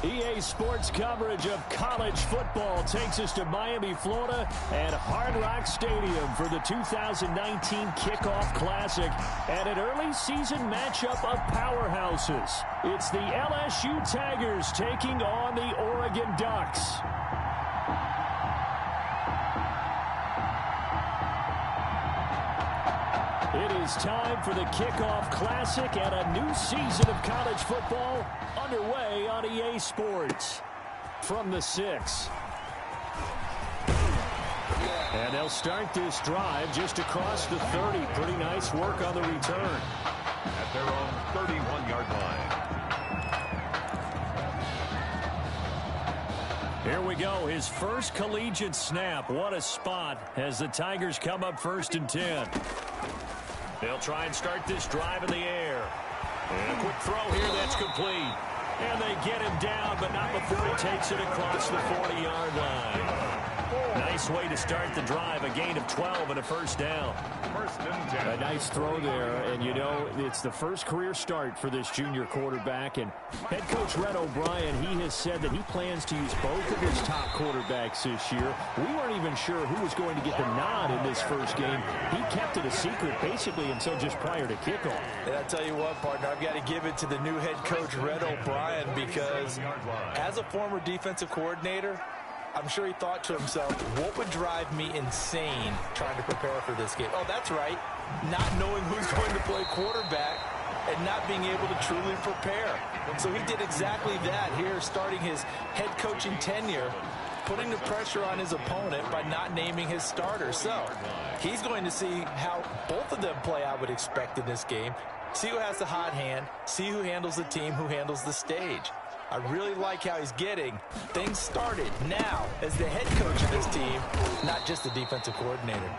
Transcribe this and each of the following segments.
EA Sports coverage of college football takes us to Miami, Florida, and Hard Rock Stadium for the 2019 Kickoff Classic and an early season matchup of powerhouses. It's the LSU Tigers taking on the Oregon Ducks. It is time for the Kickoff Classic and a new season of college football underway on EA Sports. From the 6. And they'll start this drive just across the 30. Pretty nice work on the return. At their own 31-yard line. Here we go. His first collegiate snap. What a spot as the Tigers come up 1st and 10. They'll try and start this drive in the air. And a quick throw here that's complete. And they get him down, but not before he takes it across the 40-yard line. Nice way to start the drive. A gain of 12 and a first down. A nice throw there, and you know, it's the first career start for this junior quarterback, and head coach Red O'Brien, he has said that he plans to use both of his top quarterbacks this year. We weren't even sure who was going to get the nod in this first game. He kept it a secret basically until just prior to kickoff. And I tell you what, partner, I've got to give it to the new head coach Red O'Brien, because as a former defensive coordinator, I'm sure he thought to himself, what would drive me insane trying to prepare for this game? Oh, that's right. Not knowing who's going to play quarterback and not being able to truly prepare. So he did exactly that here, starting his head coaching tenure, putting the pressure on his opponent by not naming his starter. So he's going to see how both of them play, I would expect, in this game. See who has the hot hand, see who handles the team, who handles the stage. I really like how he's getting things started now as the head coach of this team, not just the defensive coordinator.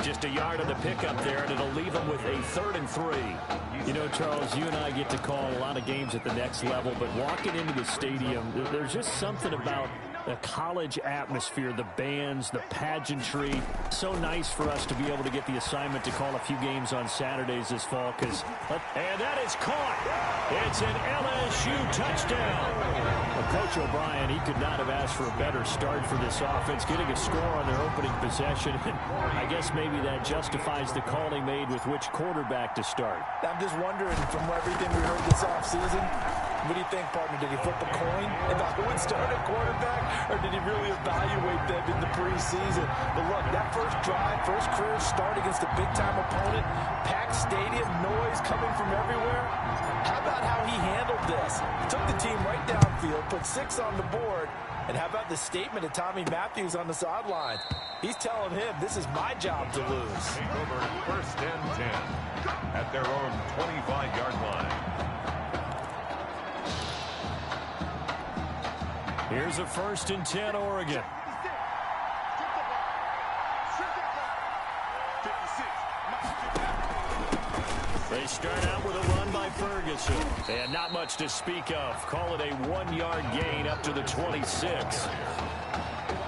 Just a yard of the pickup there, and it'll leave them with a 3rd and 3. You know, Charles, you and I get to call a lot of games at the next level, but walking into the stadium, there's just something about the college atmosphere, the bands, the pageantry. So nice for us to be able to get the assignment to call a few games on Saturdays this fall. And that is caught. It's an LSU touchdown. Well, Coach O'Brien, he could not have asked for a better start for this offense, getting a score on their opening possession. And I guess maybe that justifies the call he made with which quarterback to start. I'm just wondering, from everything we heard this offseason, what do you think, partner? Did he flip a coin about who would start at quarterback, or did he really evaluate them in the preseason? But look, that first drive, first career start against a big-time opponent, packed stadium, noise coming from everywhere. How about how he handled this? He took the team right downfield, put 6 on the board, and how about the statement of Tommy Matthews on the sideline? He's telling him, this is my job to lose. Over 1st and 10 at their own 25-yard line. Here's a 1st and 10, Oregon. They start out with a run by Ferguson. And not much to speak of. Call it a 1-yard gain up to the 26.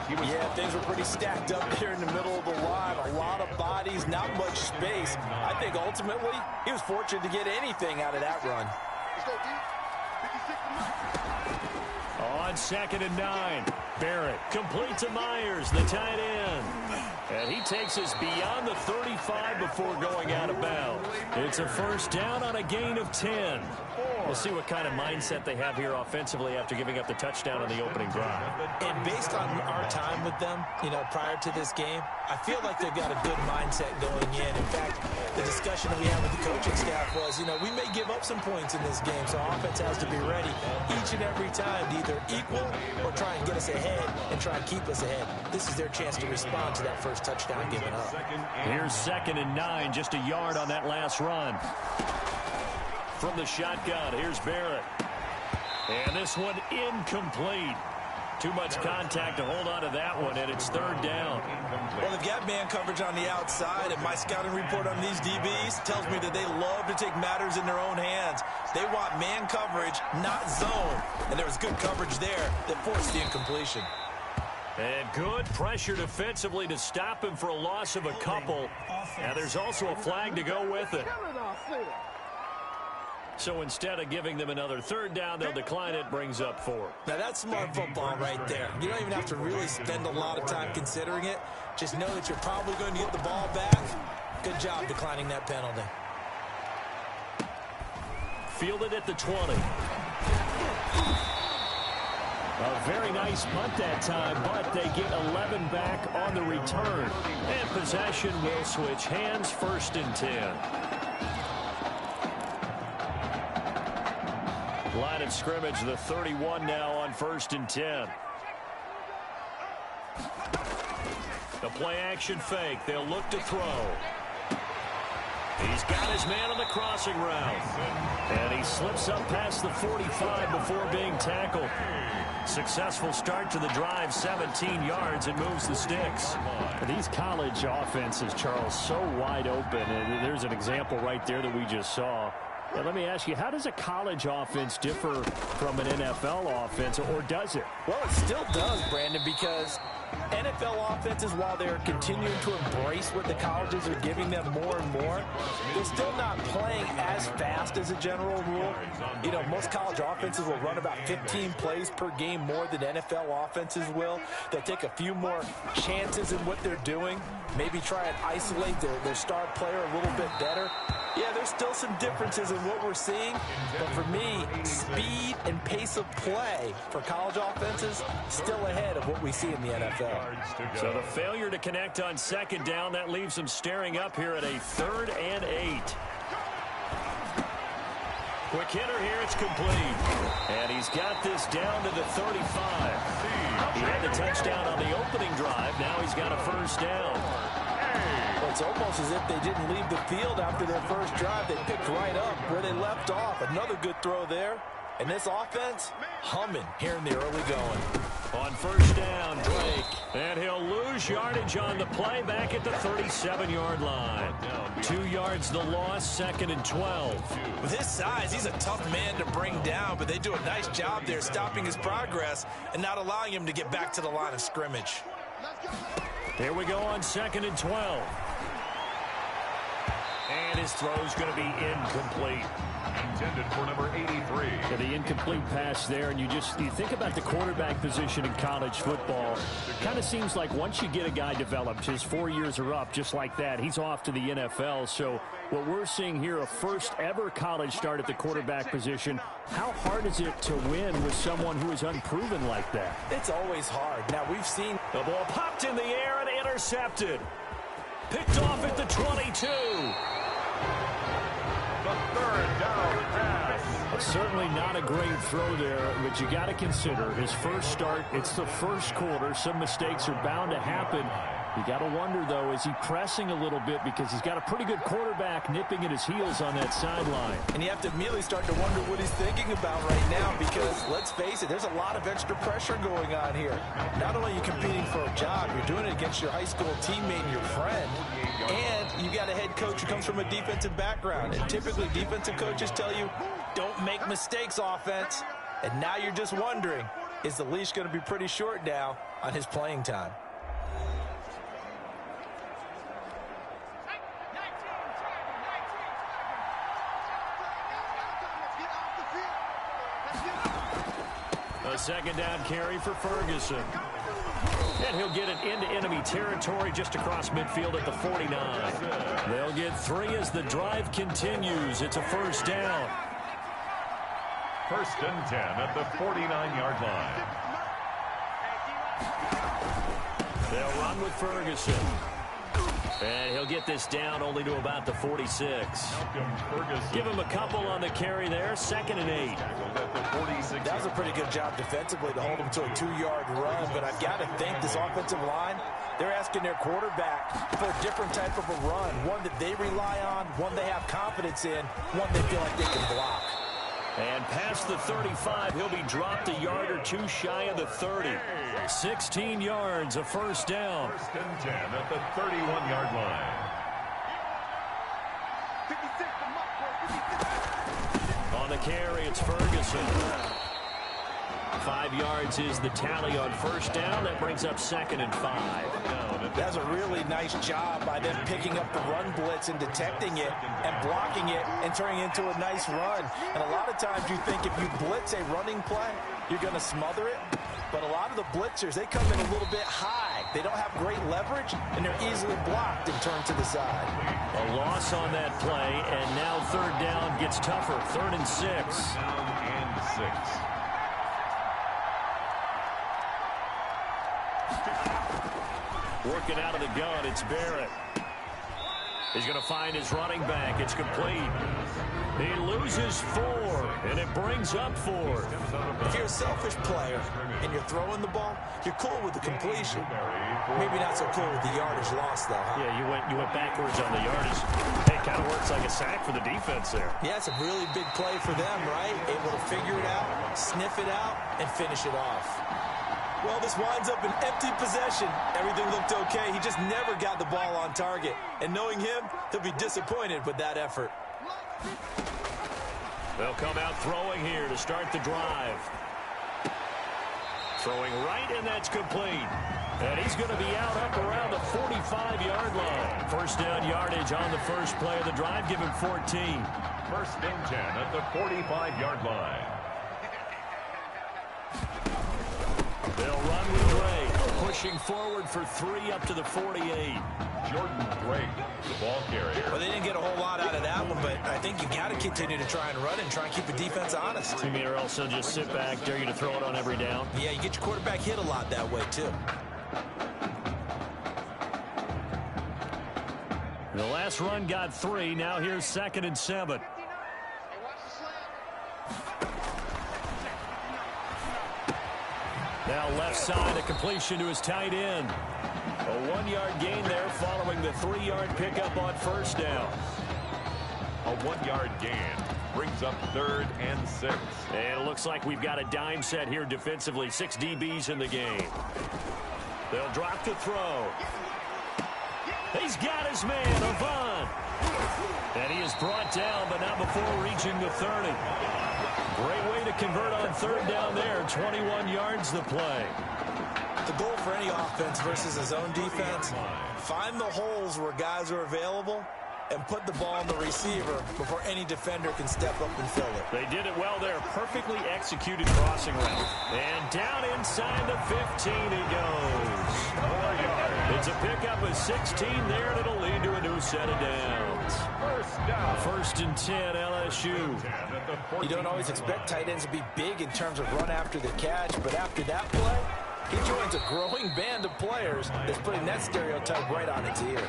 Yeah, things were pretty stacked up here in the middle of the line. A lot of bodies, not much space. I think ultimately he was fortunate to get anything out of that run. On 2nd and 9, Barrett complete to Myers, the tight end. And he takes us beyond the 35 before going out of bounds. It's a first down on a gain of 10. We'll see what kind of mindset they have here offensively after giving up the touchdown on the opening drive. And based on our time with them, you know, prior to this game, I feel like they've got a good mindset going in. In fact, the discussion that we had with the coaching staff was, you know, we may give up some points in this game, so offense has to be ready each and every time to either equal or try and get us ahead and try and keep us ahead. This is their chance to respond to that first touchdown given up. Here's 2nd and 9, just a yard on that last run. From the shotgun, here's Barrett. And this one incomplete. Too much contact to hold on to that one, and it's 3rd down. Well, they've got man coverage on the outside, and my scouting report on these DBs tells me that they love to take matters in their own hands. They want man coverage, not zone. And there was good coverage there that forced the incompletion. And good pressure defensively to stop him for a loss of a couple. And there's also a flag to go with it. So instead of giving them another third down, they'll decline it, brings up 4. Now, that's smart football right there. You don't even have to really spend a lot of time considering it. Just know that you're probably going to get the ball back. Good job declining that penalty. Fielded at the 20. A very nice punt that time, but they get 11 back on the return. And possession will switch hands, 1st and 10. Line of scrimmage, the 31 now on 1st and 10. The play action fake. They'll look to throw. He's got his man on the crossing route. And he slips up past the 45 before being tackled. Successful start to the drive, 17 yards, and moves the sticks. These college offenses, Charles, so wide open. And there's an example right there that we just saw. And let me ask you, how does a college offense differ from an NFL offense, or does it? Well, it still does, Brandon, because NFL offenses, while they're continuing to embrace what the colleges are giving them more and more, they're still not playing as fast as a general rule. You know, most college offenses will run about 15 plays per game more than NFL offenses will. They'll take a few more chances in what they're doing, maybe try and isolate their star player a little bit better. Yeah, there's still some differences in what we're seeing, but for me, speed and pace of play for college offenses still ahead of what we see in the NFL. So the failure to connect on 2nd down, that leaves them staring up here at a 3rd and 8. Quick hitter here, it's complete. And he's got this down to the 35. He had the touchdown on the opening drive. Now he's got a 1st down. Well, it's almost as if they didn't leave the field after their first drive. They picked right up where they left off. Another good throw there. And this offense, humming here in the early going. On 1st down, Drake. And he'll lose yardage on the play back at the 37-yard line. 2 yards the loss, 2nd and 12. With his size, he's a tough man to bring down, but they do a nice job there stopping his progress and not allowing him to get back to the line of scrimmage. Here we go on 2nd and 12. And his throw's going to be incomplete. Intended for number 83. Yeah, the incomplete pass there, and you think about the quarterback position in college football. Kind of seems like once you get a guy developed, his 4 years are up just like that. He's off to the NFL. So what we're seeing here, a first ever college start at the quarterback position. How hard is it to win with someone who is unproven like that? It's always hard. Now, we've seen the ball popped in the air and intercepted. Picked off at the 22. The 3rd down pass. Certainly not a great throw there, but you got to consider his first start. It's the first quarter. Some mistakes are bound to happen. You got to wonder, though, is he pressing a little bit because he's got a pretty good quarterback nipping at his heels on that sideline. And you have to immediately start to wonder what he's thinking about right now because, let's face it, there's a lot of extra pressure going on here. Not only are you competing for a job, you're doing it against your high school teammate and your friend, and you got a head coach who comes from a defensive background. And typically defensive coaches tell you, don't make mistakes, offense. And now you're just wondering, is the leash going to be pretty short now on his playing time? A 2nd down carry for Ferguson. And he'll get it into enemy territory just across midfield at the 49. They'll get 3 as the drive continues. It's a 1st down. 1st and 10 at the 49-yard line. They'll run with Ferguson. And he'll get this down only to about the 46. Give him a couple on the carry there. 2nd and 8. That was a pretty good job defensively to hold him to a 2-yard run, but I've got to think this offensive line, they're asking their quarterback for a different type of a run, one that they rely on, one they have confidence in, one they feel like they can block. And past the 35, he'll be dropped a yard or 2 shy of the 30. 16 yards, a 1st down. 1st and 10 at the 31-yard line. On the carry, it's Ferguson. 5 yards is the tally on first down. That brings up 2nd and 5. That's a really nice job by them picking up the run blitz and detecting it and blocking it and turning it into a nice run. And a lot of times you think if you blitz a running play, you're going to smother it. But a lot of the blitzers, they come in a little bit high. They don't have great leverage, and they're easily blocked and turned to the side. A loss on that play, and now 3rd down gets tougher. 3rd and 6. Down and 6. Working out of the gun, it's Barrett. He's going to find his running back. It's complete. He loses 4, and it brings up 4. If you're a selfish player and you're throwing the ball, you're cool with the completion. Maybe not so cool with the yardage loss, though. Huh? Yeah, you went backwards on the yardage. It kind of works like a sack for the defense there. Yeah, it's a really big play for them, right? Able to figure it out, sniff it out, and finish it off. Well, this winds up an empty possession. Everything looked okay. He just never got the ball on target. And knowing him, he'll be disappointed with that effort. They'll come out throwing here to start the drive. Throwing right, and that's complete. And he's going to be out up around the 45-yard line. First down yardage on the first play of the drive. Give him 14. 1st and 10 at the 45-yard line. They'll run with Gray, pushing forward for 3 up to the 48. Jordan Drake, the ball carrier. Well, they didn't get a whole lot out of that one, but I think you got to continue to try and run and try and keep the defense honest. You mean or else they'll just sit back, dare you to throw it on every down? Yeah, you get your quarterback hit a lot that way, too. The last run got 3. Now here's 2nd and 7. Now left side, a completion to his tight end. A 1-yard gain there following the 3-yard pickup on first down. A 1-yard gain brings up 3rd and 6. And it looks like we've got a dime set here defensively. 6 DBs in the game. They'll drop the throw. He's got his man, Avant. And he is brought down, but not before reaching the 30. Great way to convert on 3rd down there. 21 yards the play. The goal for any offense versus his own defense, find the holes where guys are available and put the ball on the receiver before any defender can step up and fill it. They did it well there. Perfectly executed crossing route. And down inside the 15 he goes. 4 yards. It's a pickup of 16 there, and it'll lead to a new set of downs. 1st down. 1st and 10, LSU. You don't always expect tight ends to be big in terms of run after the catch, but after that play, he joins a growing band of players that's putting that stereotype right on its ear.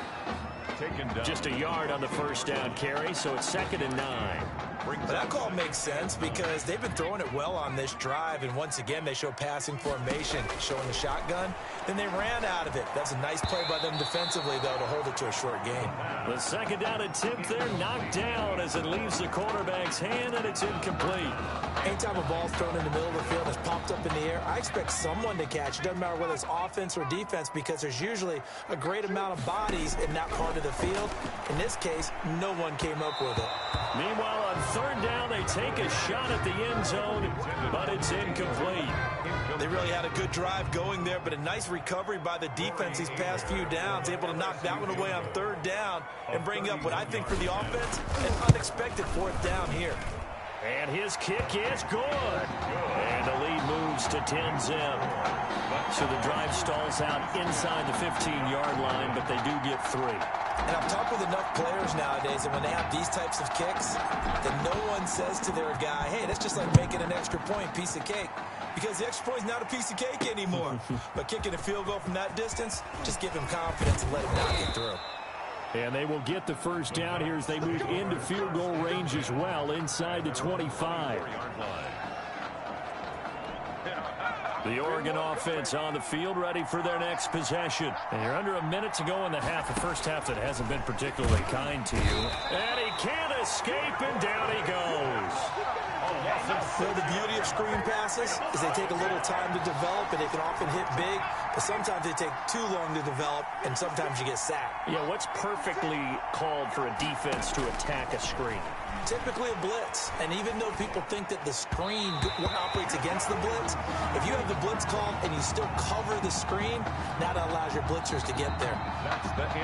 Just a yard on the first down carry, so it's 2nd and 9. But that call makes sense because they've been throwing it well on this drive, and once again they show passing formation, showing the shotgun. Then they ran out of it. That's a nice play by them defensively, though, to hold it to a short gain. The 2nd down attempt there knocked down as it leaves the quarterback's hand, and it's incomplete. Anytime a ball's thrown in the middle of the field and it's popped up in the air, I expect someone to catch. It doesn't matter whether it's offense or defense because there's usually a great amount of bodies in that part of the field. In this case, no one came up with it. Meanwhile, on 3rd down, they take a shot at the end zone, but it's incomplete. They really had a good drive going there, but a nice recovery by the defense these past few downs, able to knock that one away on 3rd down and bring up what I think for the offense, an unexpected 4th down here. And his kick is good. And the lead moves to 10-zip. So the drive stalls out inside the 15-yard line, but they do get 3. And I've talked with enough players nowadays that when they have these types of kicks, that no one says to their guy, hey, that's just like making an extra point, piece of cake. Because the extra point is not a piece of cake anymore. But kicking a field goal from that distance, just give him confidence and let him knock it through. And they will get the first down here as they move into field goal range as well, inside the 25. The Oregon offense on the field, ready for their next possession. And you're under a minute to go in the half, a first half that hasn't been particularly kind to you. And he can't escape, and down he goes. So the beauty of screen passes is they take a little time to develop, and they can often hit big, but sometimes they take too long to develop, and sometimes you get sacked. Yeah, what's perfectly called for a defense to attack a screen? Typically a blitz, and even though people think that the screen operates against the blitz, if you have the blitz called and you still cover the screen, that allows your blitzers to get there.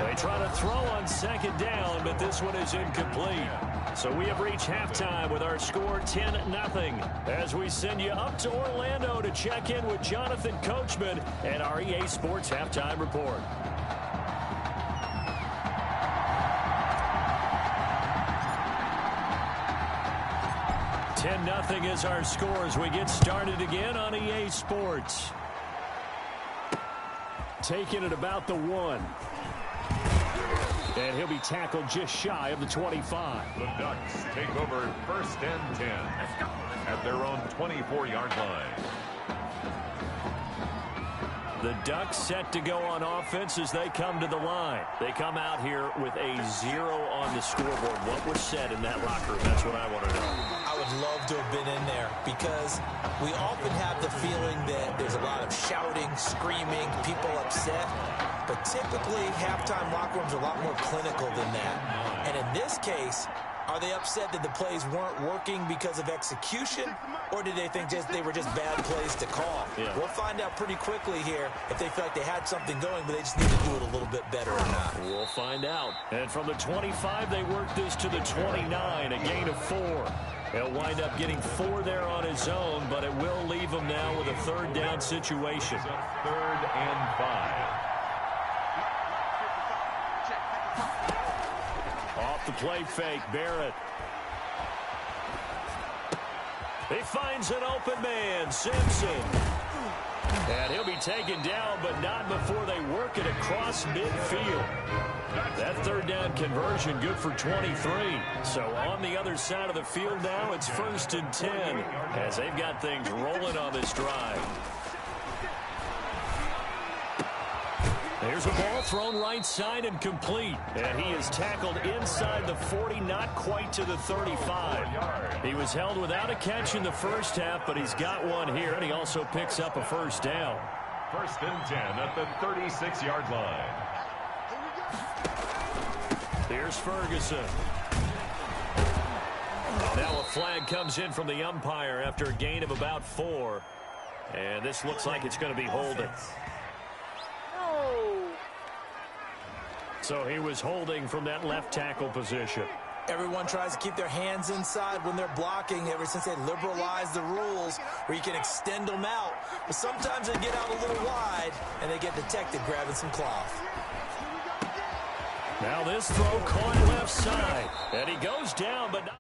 They try to throw on second down, but this one is incomplete. So we have reached halftime with our score 10-0 as we send you up to Orlando to check in with Jonathan Coachman and our EA Sports Halftime Report. 10-0 is our score as we get started again on EA Sports. Taking it about the 1. And he'll be tackled just shy of the 25. The Ducks take over 1st and 10 at their own 24-yard line. The Ducks set to go on offense as they come to the line. They come out here with a 0 on the scoreboard. What was said in that locker room? That's what I want to know. I would love to have been in there because we often have the feeling that there's a lot of shouting, screaming, people upset. But typically, halftime locker rooms are a lot more clinical than that. And in this case, are they upset that the plays weren't working because of execution, or did they think they were just bad plays to call? Yeah. We'll find out pretty quickly here if they feel like they had something going, but they just need to do it a little bit better or not. We'll find out. And from the 25, they work this to the 29, a gain of 4. He'll wind up getting 4 there on his own, but it will leave him now with a 3rd down situation. 3rd and 5. Off the play fake, Barrett. He finds an open man, Simpson. And he'll be taken down, but not before they work it across midfield. That 3rd down conversion good for 23. So on the other side of the field now, it's 1st and 10 as they've got things rolling on this drive. There's a ball thrown right side and complete. And he is tackled inside the 40, not quite to the 35. He was held without a catch in the first half, but he's got one here, and he also picks up a 1st down. 1st and 10 at the 36-yard line. Here's Ferguson. Now a flag comes in from the umpire after a gain of about 4. And this looks like it's going to be holding. So he was holding from that left tackle position. Everyone tries to keep their hands inside when they're blocking ever since they liberalized the rules where you can extend them out. But sometimes they get out a little wide and they get detected grabbing some cloth. Now this throw caught left side. And he goes down, but not